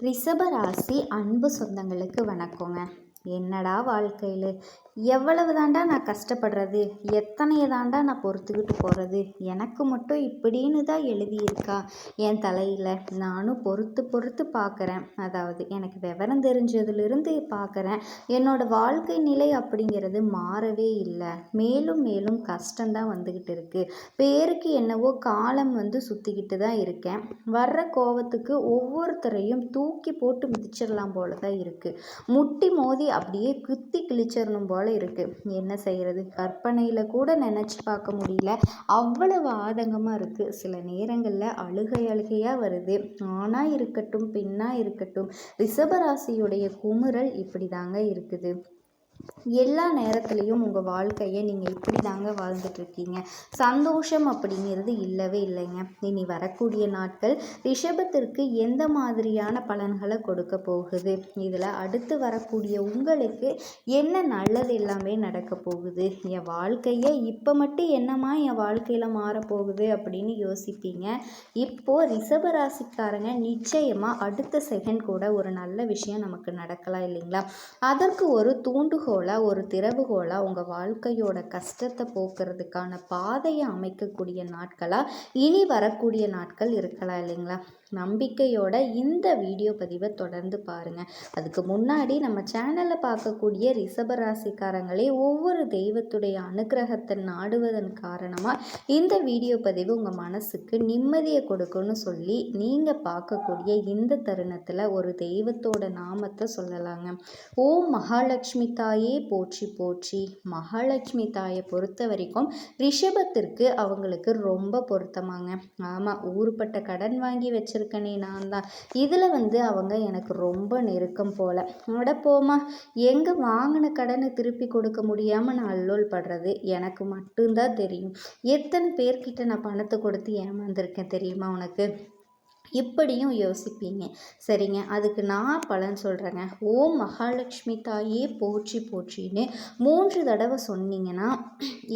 ரிஷபராசி அன்பு சொந்தங்களுக்கு வணக்கங்க. என்னடா வாழ்க்கையில் எவ்வளவு தாண்டா நான் கஷ்டப்படுறது, எத்தனையை தாண்டா நான் பொறுத்துக்கிட்டு போகிறது, எனக்கு மட்டும் இப்படின்னு தான் எழுதியிருக்கா என் தலையில். நானும் பொறுத்து பொறுத்து பார்க்குறேன். அதாவது எனக்கு விவரம் தெரிஞ்சதுலேருந்து பார்க்குறேன். என்னோடய வாழ்க்கை நிலை அப்படிங்கிறது மாறவே இல்லை. மேலும் மேலும் கஷ்டம்தான் வந்துக்கிட்டு இருக்குது. பேருக்கு என்னவோ காலம் சுற்றிக்கிட்டு தான் இருக்கேன். வர்ற கோவத்துக்கு ஒவ்வொருத்தரையும் தூக்கி போட்டு மிதிச்சிடலாம் போல தான் இருக்குது. முட்டி மோதி அப்படியே குத்தி கிழிச்சிடணும் போல் இருக்குது. என்ன செய்கிறது, கற்பனையில் கூட நினச்சி பார்க்க முடியல. அவ்வளவு ஆதங்கமாக இருக்குது. சில நேரங்களில் அழுகையாக வருது. ஆணாக இருக்கட்டும் பெண்ணாக இருக்கட்டும், ரிஷபராசியுடைய குமுறல் இப்படி தாங்க இருக்குது. எல்லா நேரத்துலையும் உங்கள் வாழ்க்கையை நீங்கள் இப்படி தாங்க வாழ்ந்துட்டுருக்கீங்க. சந்தோஷம் அப்படிங்கிறது இல்லவே இல்லைங்க. இனி வரக்கூடிய நாட்கள் ரிஷபத்திற்கு எந்த மாதிரியான பலன்களை கொடுக்க போகுது, இதில் அடுத்து வரக்கூடிய உங்களுக்கு என்ன நல்லது எல்லாமே நடக்க போகுது, என் வாழ்க்கையை இப்போ மட்டும் என்னமா என் வாழ்க்கையில் மாறப்போகுது அப்படின்னு யோசிப்பீங்க. இப்போது ரிஷபராசிக்காரங்க நிச்சயமாக அடுத்த செகண்ட் கூட ஒரு நல்ல விஷயம் நமக்கு நடக்கலாம் இல்லைங்களா? அதற்கு ஒரு தூண்டுகோலாக, ஒரு திறவுகோலாக உங்கள் வாழ்க்கையோட கஷ்டத்தை போக்குறதுக்கான பாதையை அமைக்கக்கூடிய நாட்களாக இனி வரக்கூடிய நாட்கள் இருக்கலாம் இல்லைங்களா? நம்பிக்கையோட இந்த வீடியோ பதிவை தொடர்ந்து பாருங்கள். அதுக்கு முன்னாடி நம்ம சேனலில் பார்க்கக்கூடிய ரிஷபராசிக்காரங்களே ஒவ்வொரு தெய்வத்துடைய அனுகிரகத்தை நாடுவதன் காரணமாக இந்த வீடியோ பதிவு உங்கள் மனசுக்கு நிம்மதியை கொடுக்குன்னு சொல்லி நீங்கள் பார்க்கக்கூடிய இந்த தருணத்தில் ஒரு தெய்வத்தோட நாமத்தை சொல்லலாங்க. ஓம் மகாலட்சுமி தாயே போற்றி போற்றி. மகாலட்சுமி தாயை பொறுத்த வரைக்கும் ரிஷபத்திற்கு அவங்களுக்கு ரொம்ப பொருத்தமாங்க. ஆமாம், ஊருப்பட்ட கடன் வாங்கி வச்சிருக்கனே நான் தான். இதில் அவங்க எனக்கு ரொம்ப நெருக்கம் போல். அடப்போமா, எங்கே வாங்கின கடனை திருப்பி கொடுக்க முடியாமல் நான் அல்லோல் படுறது எனக்கு மட்டும்தான் தெரியும். எத்தனை பேர்கிட்ட நான் பணத்தை கொடுத்து ஏமாந்துருக்கேன் தெரியுமா உனக்கு? இப்படியும் யோசிப்பீங்க. சரிங்க, அதுக்கு நான் பலன் சொல்கிறேங்க. ஓம் மகாலட்சுமி தாயே போற்றி போற்றின்னு 3 தடவை சொன்னீங்கன்னா,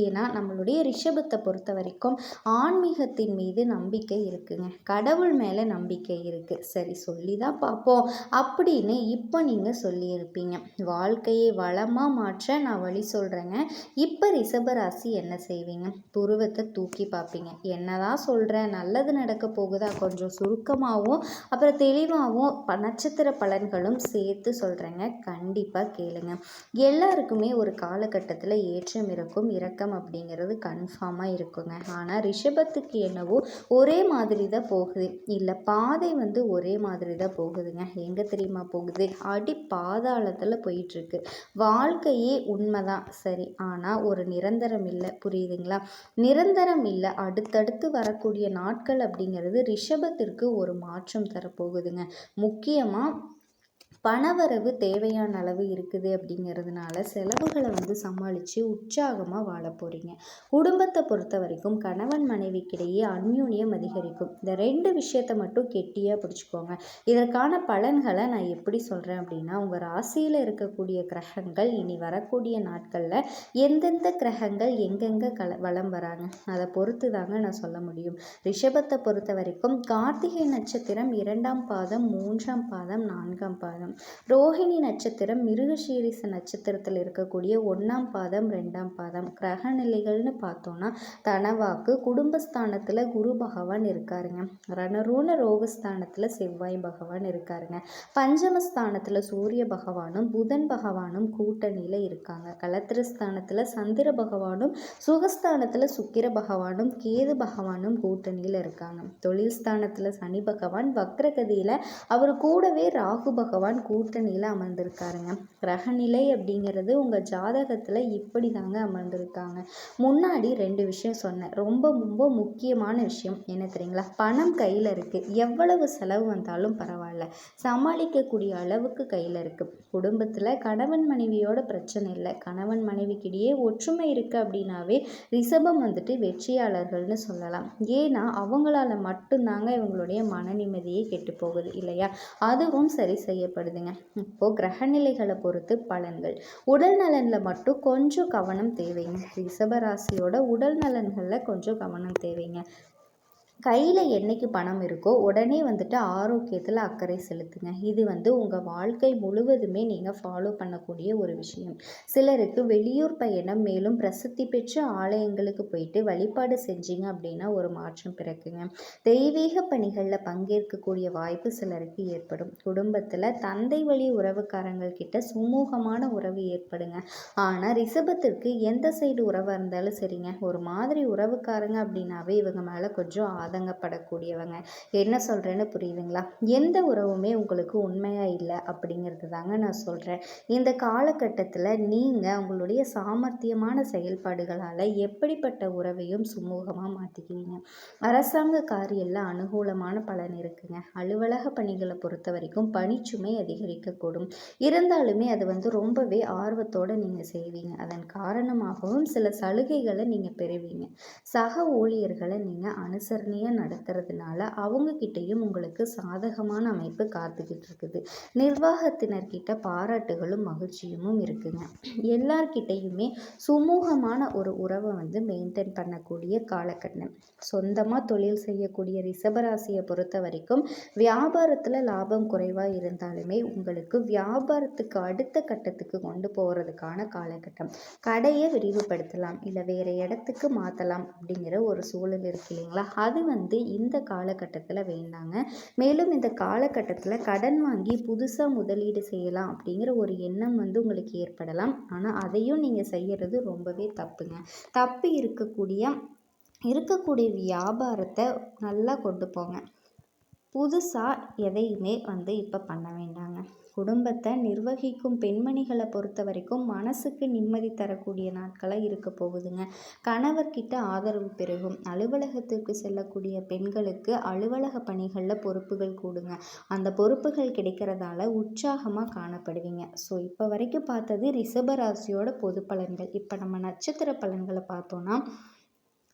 ஏன்னா நம்மளுடைய ரிஷபத்தை பொறுத்த வரைக்கும் ஆன்மீகத்தின் மீது நம்பிக்கை இருக்குங்க, கடவுள் மேலே நம்பிக்கை இருக்குது. சரி, சொல்லி தான் பார்ப்போம் அப்படின்னு இப்போ நீங்கள் சொல்லியிருப்பீங்க. வாழ்க்கையை வளமாக மாற்ற நான் வழி சொல்கிறேங்க. இப்போ ரிஷபராசி என்ன செய்வீங்க? புருவத்தை தூக்கி பார்ப்பீங்க. என்னதான் சொல்கிறேன், நல்லது நடக்க போகுதா, கொஞ்சம் சுருக்கமாகவும் அப்புறம் தெளிவாகவும் நட்சத்திர பலன்களும் சேர்த்து சொல்கிறேங்க. கண்டிப்பாக கேளுங்க. எல்லாருக்குமே ஒரு காலகட்டத்தில் ஏற்றம் இருக்கும், இறக்கம் அப்படிங்கிறது கன்ஃபார்மாக இருக்குங்க. ஆனால் ரிஷபத்துக்கு என்னவோ ஒரே மாதிரி தான் போகுது. இல்லை, பாதை ஒரே மாதிரி தான் போகுதுங்க. எங்கே தெரியுமா போகுது? அடி பாதாளத்தில் போயிட்டுருக்கு. வாழ்க்கையே உண்மைதான் சரி, ஆனால் ஒரு நிரந்தரம் இல்லை. புரியுதுங்களா? நிரந்தரம் இல்லை. அடுத்தடுத்து வரக்கூடிய நாட்கள் அப்படிங்கிறது ரிஷபத்திற்கு ஒரு மாற்றம் தரப்போகுதுங்க. முக்கியமாக பணவரவு தேவையான அளவு இருக்குது அப்படிங்கிறதுனால செலவுகளை சமாளித்து உற்சாகமாக வாழ போகிறீங்க. குடும்பத்தை பொறுத்த வரைக்கும் கணவன் மனைவிக்கிடையே அந்யோன்யம் அதிகரிக்கும். இந்த 2 விஷயத்தை மட்டும் கெட்டியாக பிடிச்சிக்கோங்க. இதற்கான பலன்களை நான் எப்படி சொல்கிறேன் அப்படின்னா, உங்கள் ராசியில் இருக்கக்கூடிய கிரகங்கள் இனி வரக்கூடிய நாட்களில் எந்தெந்த கிரகங்கள் எங்கெங்கே வலம் வராங்க அதை பொறுத்து தாங்க நான் சொல்ல முடியும். ரிஷபத்தை பொறுத்த வரைக்கும் கார்த்திகை நட்சத்திரம் 2ஆம் பாதம், 3ஆம் பாதம், 4ஆம் பாதம். ரோஹிணி நட்சத்திரம் மிருகசீரிச நட்சத்திரத்தில் இருக்கக்கூடிய 1ஆம் பாதம், 2ஆம் பாதம். கிரக நிலைகள்னு பார்த்தோன்னா தனவாக்கு குடும்பஸ்தானத்தில் குரு பகவான் இருக்காருங்க. ரணரூண ரோகஸ்தானத்தில் செவ்வாய் பகவான் இருக்காருங்க. பஞ்சமஸ்தானத்தில் சூரிய பகவானும் புதன் பகவானும் கூட்டணியில் இருக்காங்க. கலத்திரஸ்தானத்தில் சந்திர பகவானும் சுகஸ்தானத்தில் சுக்கிர பகவானும் கேது பகவானும் கூட்டணியில் இருக்காங்க. தொழில் ஸ்தானத்தில் சனி பகவான் வக்ரகதியில், அவர் கூடவே ராகு பகவான் கூட்டணியில் அமர்ந்திருக்காருங்க. கிரகநிலை அப்படிங்கிறது உங்கள் ஜாதகத்தில் இப்படி தாங்க அமர்ந்திருக்காங்க. முன்னாடி 2 விஷயம் சொன்னேன். ரொம்ப ரொம்ப முக்கியமான விஷயம் என்ன தெரியுங்களா? பணம் கையில் இருக்குது. எவ்வளவு செலவு வந்தாலும் பரவாயில்ல, சமாளிக்கக்கூடிய அளவுக்கு கையில் இருக்குது. குடும்பத்தில் கணவன் மனைவியோட பிரச்சனை இல்லை. கணவன் மனைவிக்கிடையே ஒற்றுமை இருக்குது அப்படின்னாவே ரிஷபம் வெற்றியாளர்கள்னு சொல்லலாம். ஏன்னா அவங்களால மட்டும்தாங்க இவங்களுடைய மன நிம்மதியே கெட்டு போகுது இல்லையா? அதுவும் சரி செய்யப்படுதுங்க. இப்போது கிரகநிலைகளை பொறுத்து பலன்கள். உடல் நலனில் மட்டும் கொஞ்சம் கவனம் தேவைங்க. ரிஷபராசியோட உடல் நலன்களில் கொஞ்சம் கவனம் தேவைங்க. கையில் என்னைக்கு பணம் இருக்கோ உடனே வந்துட்டு ஆரோக்கியத்தில் அக்கறை செலுத்துங்க. இது உங்கள் வாழ்க்கை முழுவதுமே நீங்கள் ஃபாலோ பண்ணக்கூடிய ஒரு விஷயம். சிலருக்கு வெளியூர் பயணம், மேலும் பிரசித்தி பெற்ற ஆலயங்களுக்கு போயிட்டு வழிபாடு செஞ்சீங்க அப்படின்னா ஒரு மாற்றம் பிறக்குங்க. தெய்வீக பணிகளில் பங்கேற்கக்கூடிய வாய்ப்பு சிலருக்கு ஏற்படும். குடும்பத்தில் தந்தை வழி உறவுக்காரங்கள் கிட்ட சுமூகமான உறவு ஏற்படுங்க. ஆனால் ரிஷபத்திற்கு எந்த சைடு உறவாக இருந்தாலும் சரிங்க, ஒரு மாதிரி உறவுக்காரங்க அப்படின்னாவே இவங்க மேலே கொஞ்சம் ஆதங்கப்படக்கூடியவங்க. என்ன சொல்கிறேன்னு புரியுதுங்களா? எந்த உறவுமே உங்களுக்கு உண்மையாக இல்லை அப்படிங்கிறது தாங்க நான் சொல்கிறேன். இந்த காலகட்டத்தில் நீங்கள் உங்களுடைய சாமர்த்தியமான செயல்பாடுகளால் எப்படிப்பட்ட உறவையும் சுமூகமாக மாற்றிக்குவீங்க. அரசாங்க காரியல்ல அனுகூலமான பலன் இருக்குங்க. அலுவலக பணிகளை பொறுத்த வரைக்கும் பணிச்சுமை அதிகரிக்கக்கூடும். இருந்தாலுமே அது ரொம்பவே ஆர்வத்தோடு நீங்கள் செய்வீங்க. அதன் காரணமாகவும் சில சலுகைகளை நீங்கள் பெறுவீங்க. சக ஊழியர்களை நீங்கள் அனுசரணையாக நடத்துறதுனால அவங்கக்கிட்டையும் உங்களுக்கு சாதகமான அமைப்பு காத்துக்கிட்டு இருக்குது. நிர்வாகத்தினர்கிட்ட பாராட்டுகளும் மகிழ்ச்சியும் இருக்குங்க. எல்லார்கிட்டையுமே சுமூகமான ஒரு உறவை மெயின்டைன் பண்ணக்கூடிய காலகட்டம். சொந்தமாக தொழில் செய்யக்கூடிய ரிஷபராசியை பொறுத்த வரைக்கும் வியாபாரத்தில் லாபம் குறைவாக இருந்தாலுமே உங்களுக்கு வியாபாரத்துக்கு அடுத்த கட்டத்துக்கு கொண்டு போகிறதுக்கான காலகட்டம். கடையை விரிவுபடுத்தலாம், இல்லை வேறு இடத்துக்கு மாற்றலாம் அப்படிங்கிற ஒரு சூழல் இருக்கு இல்லைங்களா? அது இந்த காலகட்டத்தில் வேண்டாங்க. மேலும் இந்த காலகட்டத்தில் கடன் வாங்கி புதுசாக முதலீடு செய்யலாம் அப்படிங்கிற ஒரு எண்ணம் உங்களுக்கு ஏற்படலாம். ஆனால் அதையும் நீங்கள் செய்கிறது ரொம்பவே தப்புங்க. தப்பு இருக்கக்கூடிய வியாபாரத்தை நல்லா கொண்டு போங்க. புதுசாக எதையுமே இப்போ பண்ண வேண்டாங்க. குடும்பத்தை நிர்வகிக்கும் பெண்மணிகளை பொறுத்த வரைக்கும் மனசுக்கு நிம்மதி தரக்கூடிய நாட்களாக இருக்க போகுதுங்க. கணவர்கிட்ட ஆதரவு பெருகும். அலுவலகத்திற்கு செல்லக்கூடிய பெண்களுக்கு அலுவலக பணிகளில் பொறுப்புகள் கூடுங்க. அந்த பொறுப்புகள் கிடைக்கிறதால உற்சாகமாக காணப்படுவீங்க. ஸோ இப்போ வரைக்கும் பார்த்தது ரிஷபராசியோட பொது பலன்கள். இப்போ நம்ம நட்சத்திர பலன்களை பார்த்தோன்னா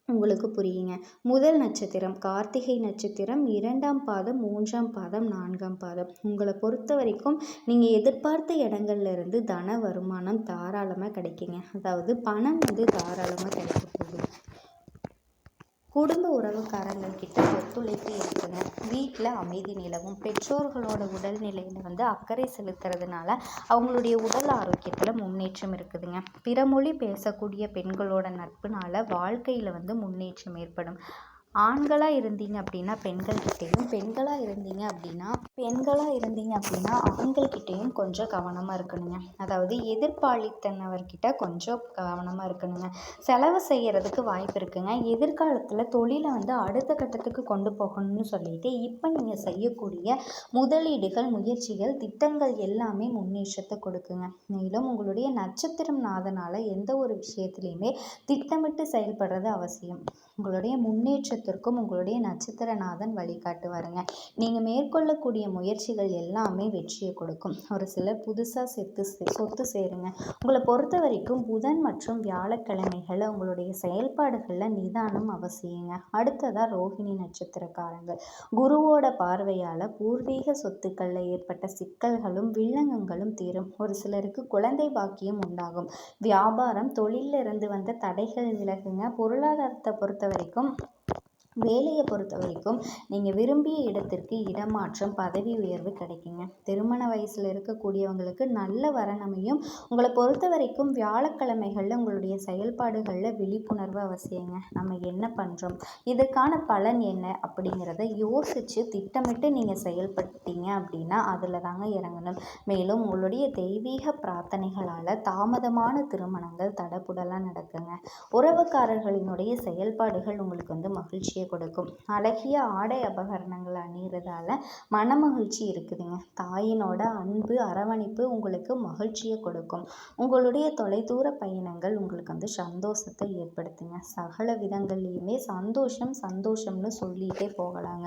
உங்களுக்கு புரியுங்க. முதல் நட்சத்திரம் கார்த்திகை நட்சத்திரம், 2ஆம் பாதம், 3ஆம் பாதம், 4ஆம் பாதம். உங்களை பொறுத்த வரைக்கும் நீங்கள் எதிர்பார்த்த இடங்கள்ல இருந்து தன வருமானம் தாராளமாக கிடைக்குங்க. அதாவது பணம் தாராளமாக கிடைக்க போகுது. குடும்ப உறவுக்காரங்கள்கிட்ட ஒத்துழைப்பு இருக்குங்க. வீட்டில் அமைதி நிலவும். பெற்றோர்களோட உடல்நிலையில் அக்கறை செலுத்துறதுனால அவங்களுடைய உடல் ஆரோக்கியத்தில் முன்னேற்றம் இருக்குதுங்க. பிற மொழி பேசக்கூடிய பெண்களோட நட்புனால வாழ்க்கையில் முன்னேற்றம் ஏற்படும். ஆண்களாக இருந்தீங்க அப்படின்னா பெண்கள்கிட்டையும், பெண்களாக இருந்தீங்க அப்படின்னா ஆண்கள்கிட்டையும் கொஞ்சம் கவனமாக இருக்கணுங்க. அதாவது எதிர்பாலித்தனவர்கிட்ட கொஞ்சம் கவனமாக இருக்கணுங்க. செலவு செய்கிறதுக்கு வாய்ப்பு இருக்குங்க. எதிர்காலத்தில் தொழிலை அடுத்த கட்டத்துக்கு கொண்டு போகணும்னு சொல்லிட்டு இப்போ நீங்கள் செய்யக்கூடிய முதலீடுகள், முயற்சிகள், திட்டங்கள் எல்லாமே முன்னேற்றத்தை கொடுக்குங்க. மேலும் உங்களுடைய நட்சத்திரம் நாதனால் எந்த ஒரு விஷயத்துலையுமே திட்டமிட்டு செயல்படுறது அவசியம். உங்களுடைய முன்னேற்றத்திற்கும் உங்களுடைய நட்சத்திரநாதன் வழிகாட்டுவாருங்க. நீங்கள் மேற்கொள்ளக்கூடிய முயற்சிகள் எல்லாமே வெற்றியை கொடுக்கும். ஒரு சிலர் புதுசாக சொத்து சேருங்க. உங்களை பொறுத்த வரைக்கும் புதன் மற்றும் வியாழக்கிழமைகளை உங்களுடைய செயல்பாடுகளில் நிதானம் அவசியங்க. அடுத்ததாக ரோஹிணி நட்சத்திரக்காரங்கள். குருவோட பார்வையால் பூர்வீக சொத்துக்களில் ஏற்பட்ட சிக்கல்களும் வில்லங்கங்களும் தீரும். ஒரு சிலருக்கு குழந்தை பாக்கியம் உண்டாகும். வியாபாரம், தொழிலில் இருந்து வந்த தடைகள் விலகுங்க. பொருளாதாரத்தை பொறுத்த வரைக்கும், வேலையை பொறுத்த வரைக்கும் நீங்கள் விரும்பிய இடத்திற்கு இடமாற்றம், பதவி உயர்வு கிடைக்குங்க. திருமண வயசில் இருக்கக்கூடியவங்களுக்கு நல்ல வரனமையும். உங்களை பொறுத்த வரைக்கும் வியாழக்கிழமைகளில் உங்களுடைய செயல்பாடுகளில் விழிப்புணர்வு அவசியங்க. நம்ம என்ன பண்ணுறோம், இதற்கான பலன் என்ன அப்படிங்கிறத யோசித்து திட்டமிட்டு நீங்கள் செயல்பட்டீங்க அப்படின்னா அதில் தாங்க இறங்கணும். மேலும் உங்களுடைய தெய்வீக பிரார்த்தனைகளால் தாமதமான திருமணங்கள் தடபுடலாக நடக்குங்க. உறவுக்காரர்களினுடைய செயல்பாடுகள் உங்களுக்கு மகிழ்ச்சியை கொடுக்கும். அழகிய ஆடை அபகரணங்கள் அணிகிறதால மனமகிழ்ச்சி இருக்குதுங்க. தாயினோட அன்பு, அரவணைப்பு உங்களுக்கு மகிழ்ச்சியை கொடுக்கும். உங்களுடைய தொலைதூர பயணங்கள் உங்களுக்கு சந்தோஷத்தை ஏற்படுத்துங்க. சகல விதங்கள்லையுமே சந்தோஷம்னு சொல்லிகிட்டே போகலாங்க.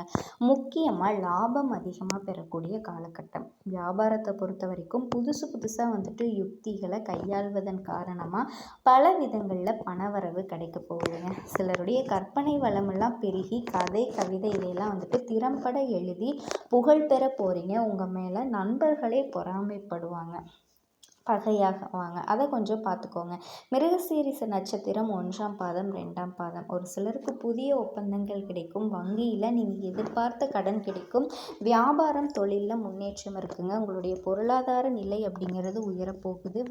முக்கியமாக லாபம் அதிகமாக பெறக்கூடிய காலகட்டம். வியாபாரத்தை பொறுத்த வரைக்கும் புதுசாக யுக்திகளை கையாள்வதன் காரணமாக பல விதங்களில் பணவரவு கிடைக்க போகுதுங்க. சிலருடைய கற்பனை வளமெல்லாம் பெருகி கதை, கவிதை இதையெல்லாம் திறம்பட எழுதி புகழ் பெற போகிறீங்க. உங்கள் மேலே நண்பர்களே பொறாமைப்படுவாங்க. பகையாகுவாங்க. அதை கொஞ்சம் பார்த்துக்கோங்க. மிருகசீரிஷ நட்சத்திரம் 1ஆம் பாதம், 2ஆம் பாதம். ஒரு சிலருக்கு புதிய ஒப்பந்தங்கள் கிடைக்கும். வங்கியில் நீங்கள் எதிர்பார்த்த கடன் கிடைக்கும். வியாபாரம், தொழிலில் முன்னேற்றம் இருக்குங்க. உங்களுடைய பொருளாதார நிலை அப்படிங்கிறது உயரப்போகுது.